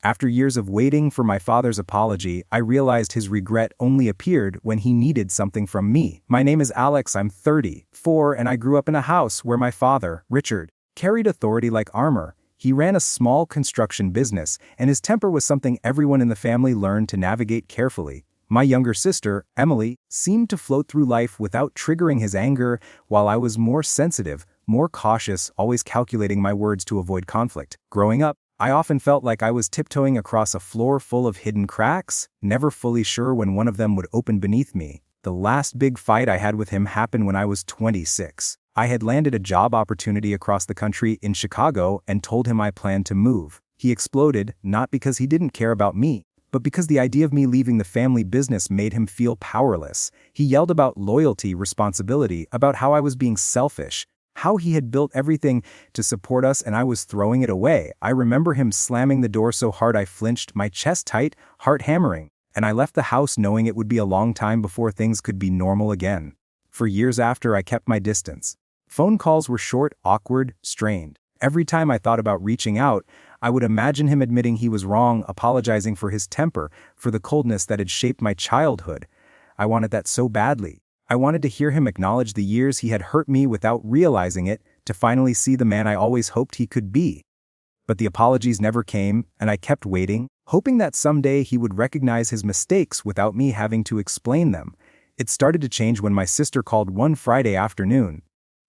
After years of waiting for my father's apology, I realized his regret only appeared when he needed something from me. My name is Alex, I'm 34, and I grew up in a house where my father, Richard, carried authority like armor. He ran a small construction business, and his temper was something everyone in the family learned to navigate carefully. My younger sister, Emily, seemed to float through life without triggering his anger, while I was more sensitive, more cautious, always calculating my words to avoid conflict. Growing up, I often felt like I was tiptoeing across a floor full of hidden cracks, never fully sure when one of them would open beneath me. The last big fight I had with him happened when I was 26. I had landed a job opportunity across the country in Chicago and told him I planned to move. He exploded, not because he didn't care about me, but because the idea of me leaving the family business made him feel powerless. He yelled about loyalty, responsibility, about how I was being selfish, how he had built everything to support us and I was throwing it away. I remember him slamming the door so hard I flinched, my chest tight, heart hammering, and I left the house knowing it would be a long time before things could be normal again. For years after, I kept my distance. Phone calls were short, awkward, strained. Every time I thought about reaching out, I would imagine him admitting he was wrong, apologizing for his temper, for the coldness that had shaped my childhood. I wanted that so badly. I wanted to hear him acknowledge the years he had hurt me without realizing it, to finally see the man I always hoped he could be. But the apologies never came, and I kept waiting, hoping that someday he would recognize his mistakes without me having to explain them. It started to change when my sister called one Friday afternoon.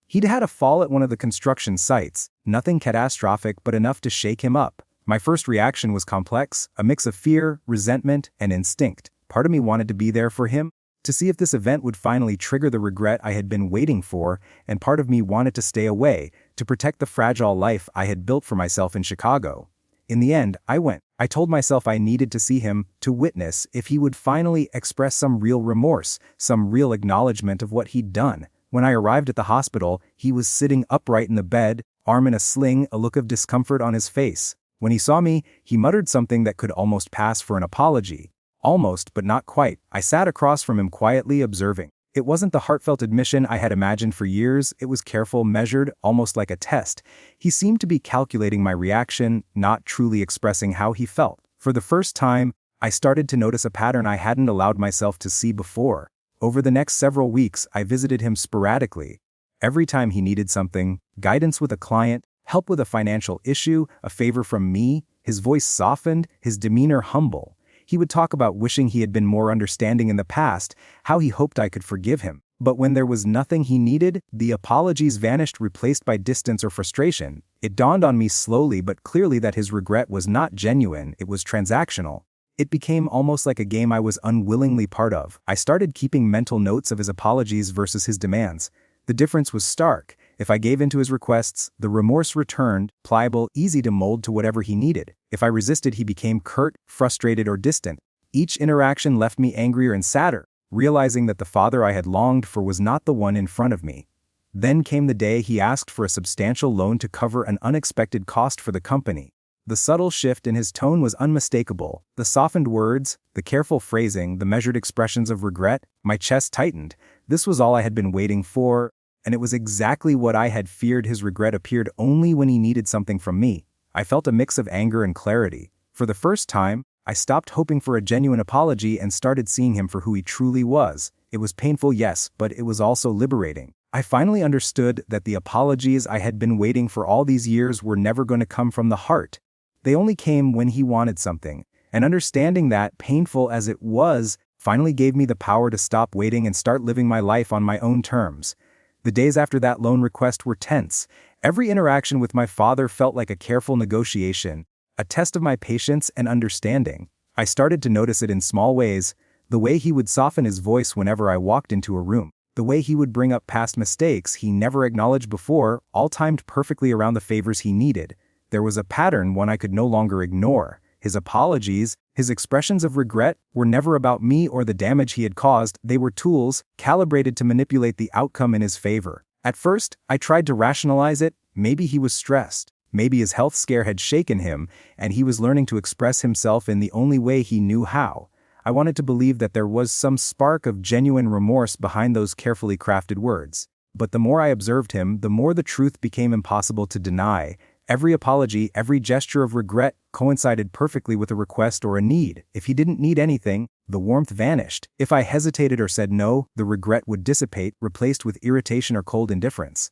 He'd had a fall at one of the construction sites, nothing catastrophic but enough to shake him up. My first reaction was complex, a mix of fear, resentment, and instinct. Part of me wanted to be there for him, to see if this event would finally trigger the regret I had been waiting for, and part of me wanted to stay away, to protect the fragile life I had built for myself in Chicago. In the end, I went. I told myself I needed to see him, to witness if he would finally express some real remorse, some real acknowledgement of what he'd done. When I arrived at the hospital, he was sitting upright in the bed, arm in a sling, a look of discomfort on his face. When he saw me, he muttered something that could almost pass for an apology. Almost, but not quite. I sat across from him quietly observing. It wasn't the heartfelt admission I had imagined for years, it was careful, measured, almost like a test. He seemed to be calculating my reaction, not truly expressing how he felt. For the first time, I started to notice a pattern I hadn't allowed myself to see before. Over the next several weeks, I visited him sporadically. Every time he needed something, guidance with a client, help with a financial issue, a favor from me, his voice softened, his demeanor humble. He would talk about wishing he had been more understanding in the past, how he hoped I could forgive him. But when there was nothing he needed, the apologies vanished, replaced by distance or frustration. It dawned on me slowly but clearly that his regret was not genuine, it was transactional. It became almost like a game I was unwillingly part of. I started keeping mental notes of his apologies versus his demands. The difference was stark. If I gave in to his requests, the remorse returned, pliable, easy to mold to whatever he needed. If I resisted, he became curt, frustrated, or distant. Each interaction left me angrier and sadder, realizing that the father I had longed for was not the one in front of me. Then came the day he asked for a substantial loan to cover an unexpected cost for the company. The subtle shift in his tone was unmistakable. The softened words, the careful phrasing, the measured expressions of regret. My chest tightened. This was all I had been waiting for, and it was exactly what I had feared. His regret appeared only when he needed something from me. I felt a mix of anger and clarity. For the first time, I stopped hoping for a genuine apology and started seeing him for who he truly was. It was painful, yes, but it was also liberating. I finally understood that the apologies I had been waiting for all these years were never going to come from the heart. They only came when he wanted something, and understanding that, painful as it was, finally gave me the power to stop waiting and start living my life on my own terms. The days after that loan request were tense. Every interaction with my father felt like a careful negotiation, a test of my patience and understanding. I started to notice it in small ways, the way he would soften his voice whenever I walked into a room, the way he would bring up past mistakes he never acknowledged before, all timed perfectly around the favors he needed. There was a pattern, one I could no longer ignore. His apologies, his expressions of regret, were never about me or the damage he had caused. They were tools, calibrated to manipulate the outcome in his favor. At first, I tried to rationalize it. Maybe he was stressed. Maybe his health scare had shaken him, and he was learning to express himself in the only way he knew how. I wanted to believe that there was some spark of genuine remorse behind those carefully crafted words. But the more I observed him, the more the truth became impossible to deny. Every apology, every gesture of regret coincided perfectly with a request or a need. If he didn't need anything, the warmth vanished. If I hesitated or said no, the regret would dissipate, replaced with irritation or cold indifference.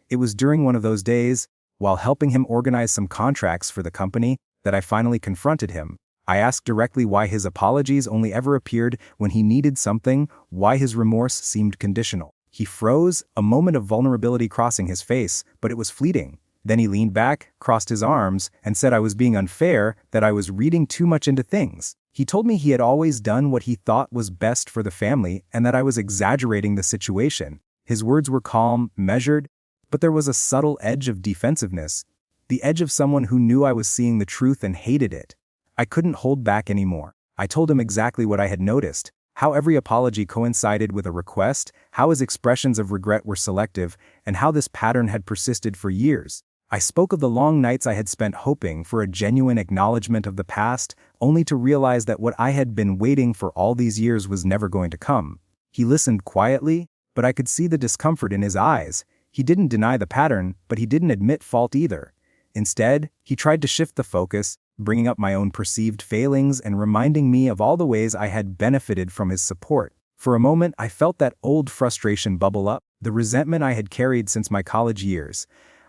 It was during one of those days, while helping him organize some contracts for the company, that I finally confronted him. I asked directly why his apologies only ever appeared when he needed something, why his remorse seemed conditional. He froze, a moment of vulnerability crossing his face, but it was fleeting. Then he leaned back, crossed his arms, and said I was being unfair, that I was reading too much into things. He told me he had always done what he thought was best for the family and that I was exaggerating the situation. His words were calm, measured, but there was a subtle edge of defensiveness, the edge of someone who knew I was seeing the truth and hated it. I couldn't hold back anymore. I told him exactly what I had noticed, how every apology coincided with a request, how his expressions of regret were selective, and how this pattern had persisted for years. I spoke of the long nights I had spent hoping for a genuine acknowledgement of the past, only to realize that what I had been waiting for all these years was never going to come. He listened quietly, but I could see the discomfort in his eyes. He didn't deny the pattern, but he didn't admit fault either. Instead, he tried to shift the focus, bringing up my own perceived failings and reminding me of all the ways I had benefited from his support. For a moment, I felt that old frustration bubble up, the resentment I had carried since my college years.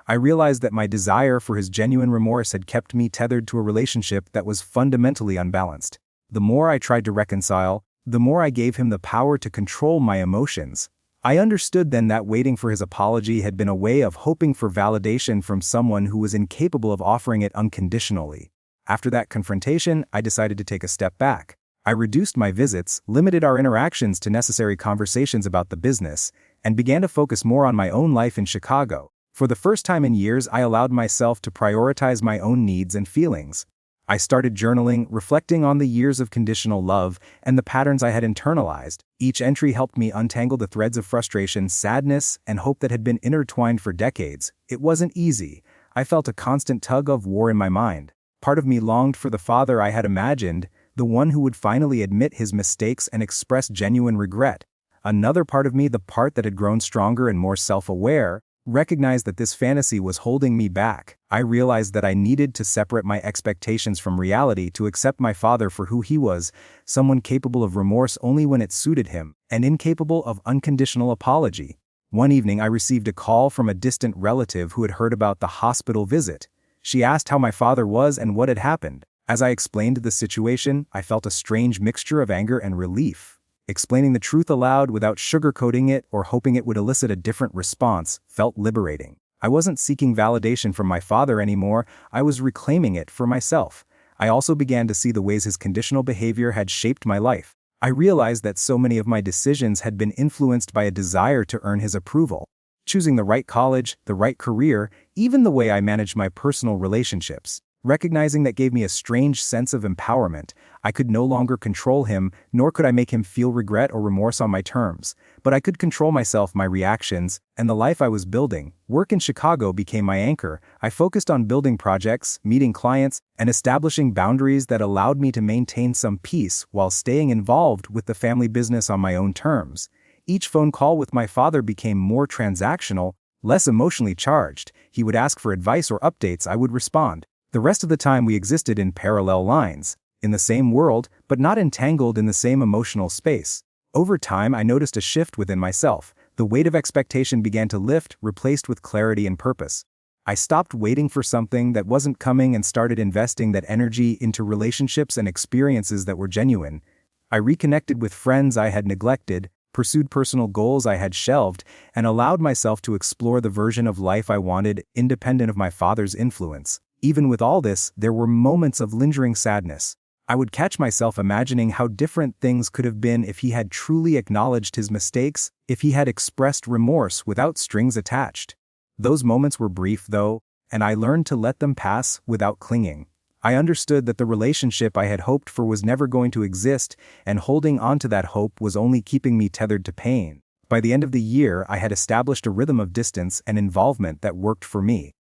I realized that my desire for his genuine remorse had kept me tethered to a relationship that was fundamentally unbalanced. The more I tried to reconcile, the more I gave him the power to control my emotions. I understood then that waiting for his apology had been a way of hoping for validation from someone who was incapable of offering it unconditionally. After that confrontation, I decided to take a step back. I reduced my visits, limited our interactions to necessary conversations about the business, and began to focus more on my own life in Chicago. For the first time in years, I allowed myself to prioritize my own needs and feelings. I started journaling, reflecting on the years of conditional love and the patterns I had internalized. Each entry helped me untangle the threads of frustration, sadness, and hope that had been intertwined for decades. It wasn't easy. I felt a constant tug of war in my mind. Part of me longed for the father I had imagined, the one who would finally admit his mistakes and express genuine regret. Another part of me, the part that had grown stronger and more self-aware, recognized that this fantasy was holding me back. I realized that I needed to separate my expectations from reality to accept my father for who he was, someone capable of remorse only when it suited him, and incapable of unconditional apology. One evening I received a call from a distant relative who had heard about the hospital visit. She asked how my father was and what had happened. As I explained the situation, I felt a strange mixture of anger and relief. Explaining the truth aloud without sugarcoating it or hoping it would elicit a different response felt liberating. I wasn't seeking validation from my father anymore, I was reclaiming it for myself. I also began to see the ways his conditional behavior had shaped my life. I realized that so many of my decisions had been influenced by a desire to earn his approval. Choosing the right college, the right career, even the way I managed my personal relationships. Recognizing that gave me a strange sense of empowerment. I could no longer control him, nor could I make him feel regret or remorse on my terms, but I could control myself, my reactions, and the life I was building. Work in Chicago became my anchor. I focused on building projects, meeting clients, and establishing boundaries that allowed me to maintain some peace while staying involved with the family business on my own terms. Each phone call with my father became more transactional, less emotionally charged. He would ask for advice or updates, I would respond. The rest of the time we existed in parallel lines, in the same world, but not entangled in the same emotional space. Over time, I noticed a shift within myself. The weight of expectation began to lift, replaced with clarity and purpose. I stopped waiting for something that wasn't coming and started investing that energy into relationships and experiences that were genuine. I reconnected with friends I had neglected, pursued personal goals I had shelved, and allowed myself to explore the version of life I wanted, independent of my father's influence. Even with all this, there were moments of lingering sadness. I would catch myself imagining how different things could have been if he had truly acknowledged his mistakes, if he had expressed remorse without strings attached. Those moments were brief, though, and I learned to let them pass without clinging. I understood that the relationship I had hoped for was never going to exist, and holding on to that hope was only keeping me tethered to pain. By the end of the year, I had established a rhythm of distance and involvement that worked for me.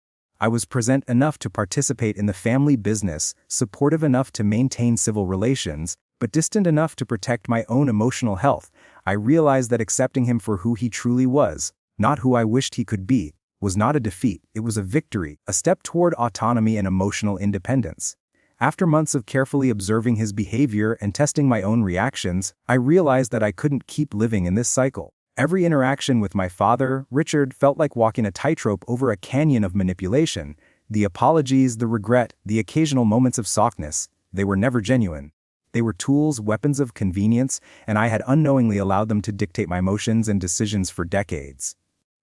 I was present enough to participate in the family business, supportive enough to maintain civil relations, but distant enough to protect my own emotional health. I realized that accepting him for who he truly was, not who I wished he could be, was not a defeat, it was a victory, a step toward autonomy and emotional independence. After months of carefully observing his behavior and testing my own reactions, I realized that I couldn't keep living in this cycle. Every interaction with my father, Richard, felt like walking a tightrope over a canyon of manipulation. The apologies, the regret, the occasional moments of softness, they were never genuine. They were tools, weapons of convenience, and I had unknowingly allowed them to dictate my emotions and decisions for decades.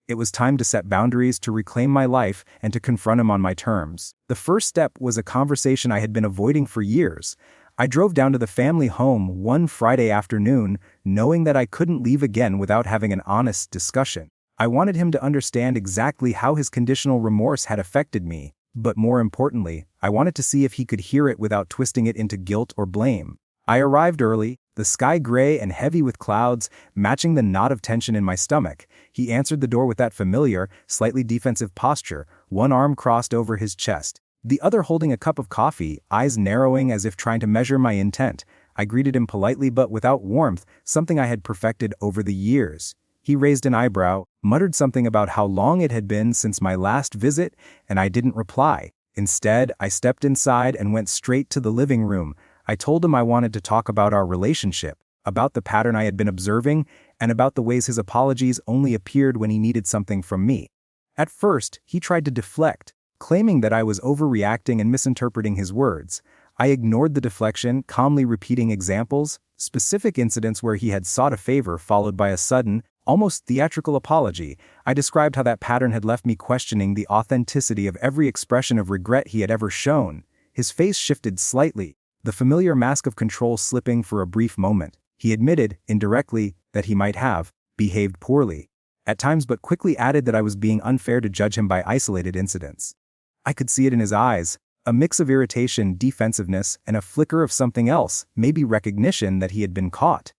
It was time to set boundaries, to reclaim my life, and to confront him on my terms. The first step was a conversation I had been avoiding for years. I drove down to the family home one Friday afternoon, knowing that I couldn't leave again without having an honest discussion. I wanted him to understand exactly how his conditional remorse had affected me, but more importantly, I wanted to see if he could hear it without twisting it into guilt or blame. I arrived early, the sky gray and heavy with clouds, matching the knot of tension in my stomach. He answered the door with that familiar, slightly defensive posture, one arm crossed over his chest, the other holding a cup of coffee, eyes narrowing as if trying to measure my intent. I greeted him politely but without warmth, something I had perfected over the years. He raised an eyebrow, muttered something about how long it had been since my last visit, and I didn't reply. Instead, I stepped inside and went straight to the living room. I told him I wanted to talk about our relationship, about the pattern I had been observing, and about the ways his apologies only appeared when he needed something from me. At first, he tried to deflect, claiming that I was overreacting and misinterpreting his words. I ignored the deflection, calmly repeating examples, specific incidents where he had sought a favor followed by a sudden, almost theatrical apology. I described how that pattern had left me questioning the authenticity of every expression of regret he had ever shown. His face shifted slightly, the familiar mask of control slipping for a brief moment. He admitted, indirectly, that he might have behaved poorly at times, but quickly added that I was being unfair to judge him by isolated incidents. I could see it in his eyes, a mix of irritation, defensiveness, and a flicker of something else, maybe recognition that he had been caught.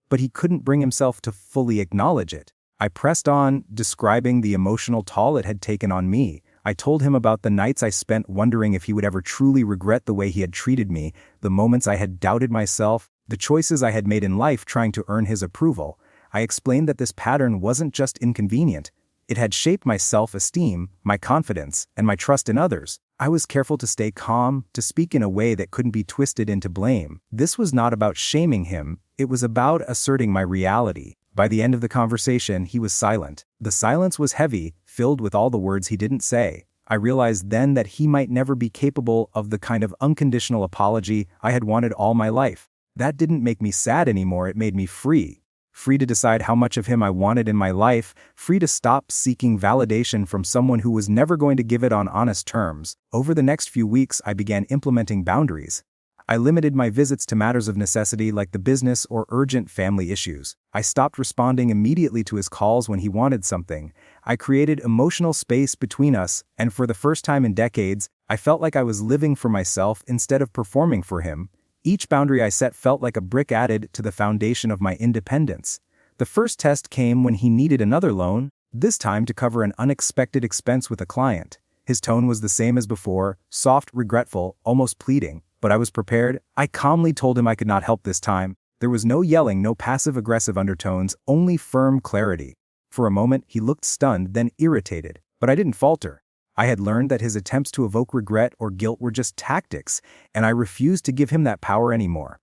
But he couldn't bring himself to fully acknowledge it. I pressed on, describing the emotional toll it had taken on me. I told him about the nights I spent wondering if he would ever truly regret the way he had treated me, the moments I had doubted myself, the choices I had made in life trying to earn his approval. I explained that this pattern wasn't just inconvenient. It had shaped my self-esteem, my confidence, and my trust in others. I was careful to stay calm, to speak in a way that couldn't be twisted into blame. This was not about shaming him, it was about asserting my reality. By the end of the conversation, he was silent. The silence was heavy, filled with all the words he didn't say. I realized then that he might never be capable of the kind of unconditional apology I had wanted all my life. That didn't make me sad anymore, it made me free. Free to decide how much of him I wanted in my life, free to stop seeking validation from someone who was never going to give it on honest terms. Over the next few weeks, I began implementing boundaries. I limited my visits to matters of necessity like the business or urgent family issues. I stopped responding immediately to his calls when he wanted something. I created emotional space between us, and for the first time in decades, I felt like I was living for myself instead of performing for him. Each boundary I set felt like a brick added to the foundation of my independence. The first test came when he needed another loan, this time to cover an unexpected expense with a client. His tone was the same as before, soft, regretful, almost pleading, but I was prepared. I calmly told him I could not help this time. There was no yelling, no passive-aggressive undertones, only firm clarity. For a moment, he looked stunned, then irritated, but I didn't falter. I had learned that his attempts to evoke regret or guilt were just tactics, and I refused to give him that power anymore.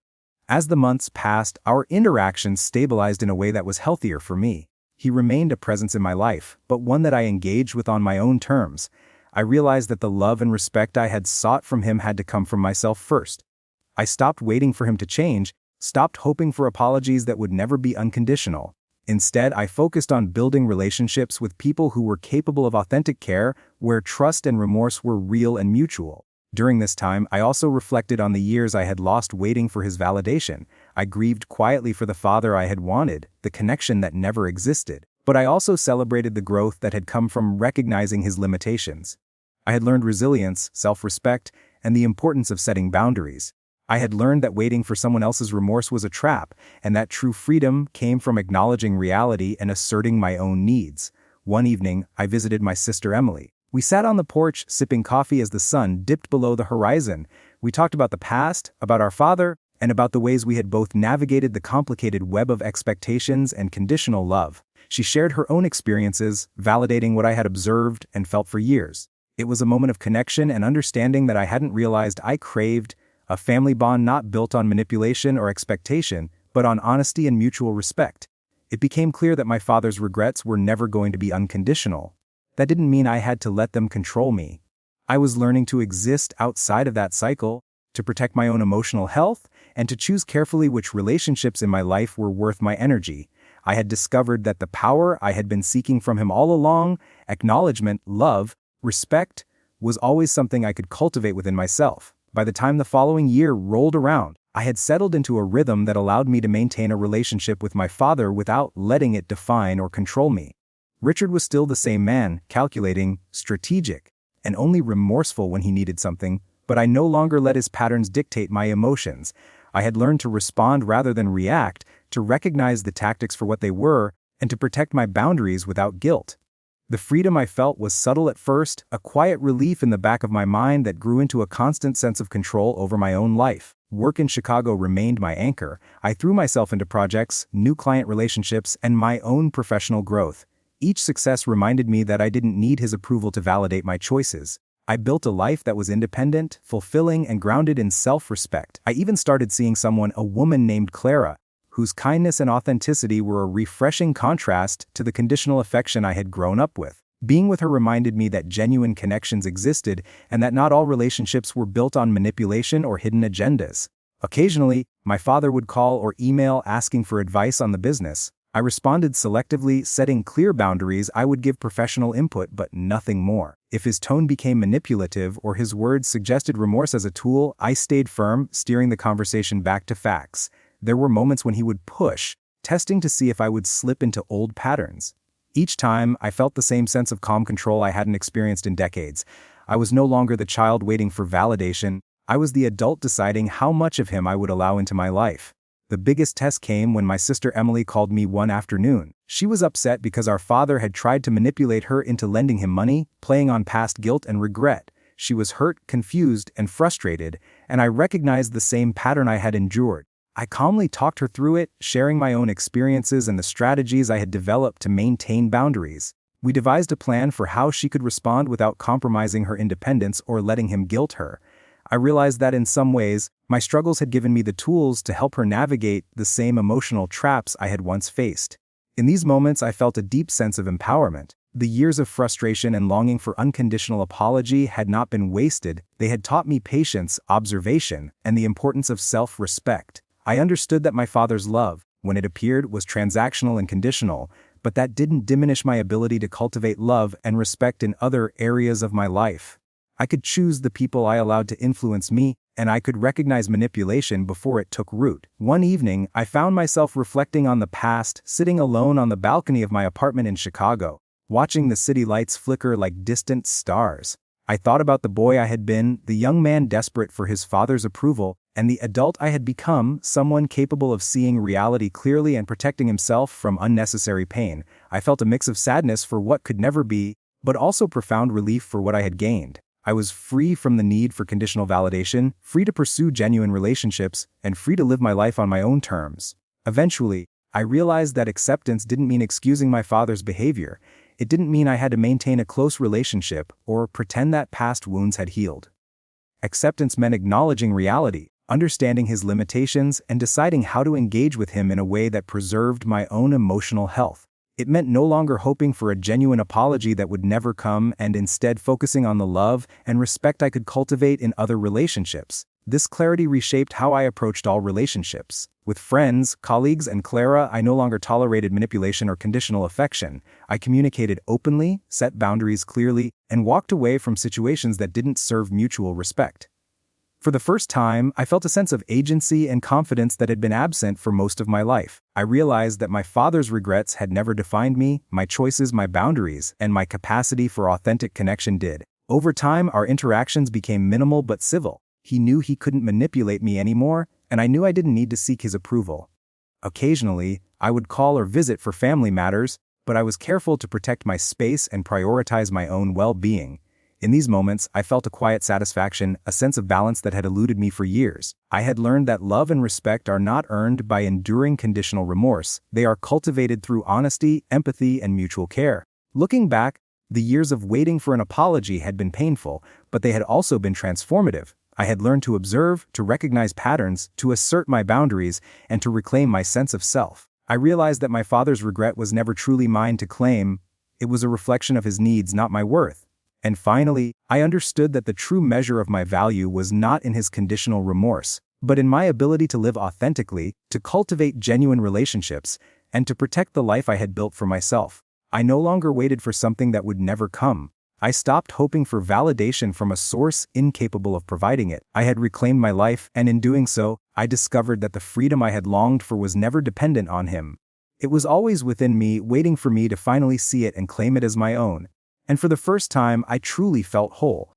As the months passed, our interactions stabilized in a way that was healthier for me. He remained a presence in my life, but one that I engaged with on my own terms. I realized that the love and respect I had sought from him had to come from myself first. I stopped waiting for him to change, stopped hoping for apologies that would never be unconditional. Instead, I focused on building relationships with people who were capable of authentic care, where trust and remorse were real and mutual. During this time, I also reflected on the years I had lost waiting for his validation. I grieved quietly for the father I had wanted, the connection that never existed. But I also celebrated the growth that had come from recognizing his limitations. I had learned resilience, self-respect, and the importance of setting boundaries. I had learned that waiting for someone else's remorse was a trap, and that true freedom came from acknowledging reality and asserting my own needs. One evening, I visited my sister Emily. We sat on the porch, sipping coffee as the sun dipped below the horizon. We talked about the past, about our father, and about the ways we had both navigated the complicated web of expectations and conditional love. She shared her own experiences, validating what I had observed and felt for years. It was a moment of connection and understanding that I hadn't realized I craved, a family bond not built on manipulation or expectation, but on honesty and mutual respect. It became clear that my father's regrets were never going to be unconditional. That didn't mean I had to let them control me. I was learning to exist outside of that cycle, to protect my own emotional health, and to choose carefully which relationships in my life were worth my energy. I had discovered that the power I had been seeking from him all along, acknowledgement, love, respect, was always something I could cultivate within myself. By the time the following year rolled around, I had settled into a rhythm that allowed me to maintain a relationship with my father without letting it define or control me. Richard was still the same man, calculating, strategic, and only remorseful when he needed something, but I no longer let his patterns dictate my emotions. I had learned to respond rather than react, to recognize the tactics for what they were, and to protect my boundaries without guilt. The freedom I felt was subtle at first, a quiet relief in the back of my mind that grew into a constant sense of control over my own life. Work in Chicago remained my anchor. I threw myself into projects, new client relationships, and my own professional growth. Each success reminded me that I didn't need his approval to validate my choices. I built a life that was independent, fulfilling, and grounded in self-respect. I even started seeing a woman named Clara, whose kindness and authenticity were a refreshing contrast to the conditional affection I had grown up with. Being with her reminded me that genuine connections existed and that not all relationships were built on manipulation or hidden agendas. Occasionally, my father would call or email asking for advice on the business. I responded selectively, setting clear boundaries. I would give professional input but nothing more. If his tone became manipulative or his words suggested remorse as a tool, I stayed firm, steering the conversation back to facts. There were moments when he would push, testing to see if I would slip into old patterns. Each time, I felt the same sense of calm control I hadn't experienced in decades. I was no longer the child waiting for validation. I was the adult deciding how much of him I would allow into my life. The biggest test came when my sister Emily called me one afternoon. She was upset because our father had tried to manipulate her into lending him money, playing on past guilt and regret. She was hurt, confused, and frustrated, and I recognized the same pattern I had endured. I calmly talked her through it, sharing my own experiences and the strategies I had developed to maintain boundaries. We devised a plan for how she could respond without compromising her independence or letting him guilt her. I realized that in some ways, my struggles had given me the tools to help her navigate the same emotional traps I had once faced. In these moments, I felt a deep sense of empowerment. The years of frustration and longing for unconditional apology had not been wasted. They had taught me patience, observation, and the importance of self-respect. I understood that my father's love, when it appeared, was transactional and conditional, but that didn't diminish my ability to cultivate love and respect in other areas of my life. I could choose the people I allowed to influence me, and I could recognize manipulation before it took root. One evening, I found myself reflecting on the past, sitting alone on the balcony of my apartment in Chicago, watching the city lights flicker like distant stars. I thought about the boy I had been, the young man desperate for his father's approval, and the adult I had become, someone capable of seeing reality clearly and protecting himself from unnecessary pain. I felt a mix of sadness for what could never be, but also profound relief for what I had gained. I was free from the need for conditional validation, free to pursue genuine relationships, and free to live my life on my own terms. Eventually, I realized that acceptance didn't mean excusing my father's behavior. It didn't mean I had to maintain a close relationship or pretend that past wounds had healed. Acceptance meant acknowledging reality, understanding his limitations, and deciding how to engage with him in a way that preserved my own emotional health. It meant no longer hoping for a genuine apology that would never come and instead focusing on the love and respect I could cultivate in other relationships. This clarity reshaped how I approached all relationships. With friends, colleagues, and Clara, I no longer tolerated manipulation or conditional affection. I communicated openly, set boundaries clearly, and walked away from situations that didn't serve mutual respect. For the first time, I felt a sense of agency and confidence that had been absent for most of my life. I realized that my father's regrets had never defined me, my choices, my boundaries, and my capacity for authentic connection did. Over time, our interactions became minimal but civil. He knew he couldn't manipulate me anymore, and I knew I didn't need to seek his approval. Occasionally, I would call or visit for family matters, but I was careful to protect my space and prioritize my own well-being. In these moments, I felt a quiet satisfaction, a sense of balance that had eluded me for years. I had learned that love and respect are not earned by enduring conditional remorse, they are cultivated through honesty, empathy, and mutual care. Looking back, the years of waiting for an apology had been painful, but they had also been transformative. I had learned to observe, to recognize patterns, to assert my boundaries, and to reclaim my sense of self. I realized that my father's regret was never truly mine to claim. It was a reflection of his needs, not my worth. And finally, I understood that the true measure of my value was not in his conditional remorse, but in my ability to live authentically, to cultivate genuine relationships, and to protect the life I had built for myself. I no longer waited for something that would never come. I stopped hoping for validation from a source incapable of providing it. I had reclaimed my life, and in doing so, I discovered that the freedom I had longed for was never dependent on him. It was always within me, waiting for me to finally see it and claim it as my own. And for the first time, I truly felt whole.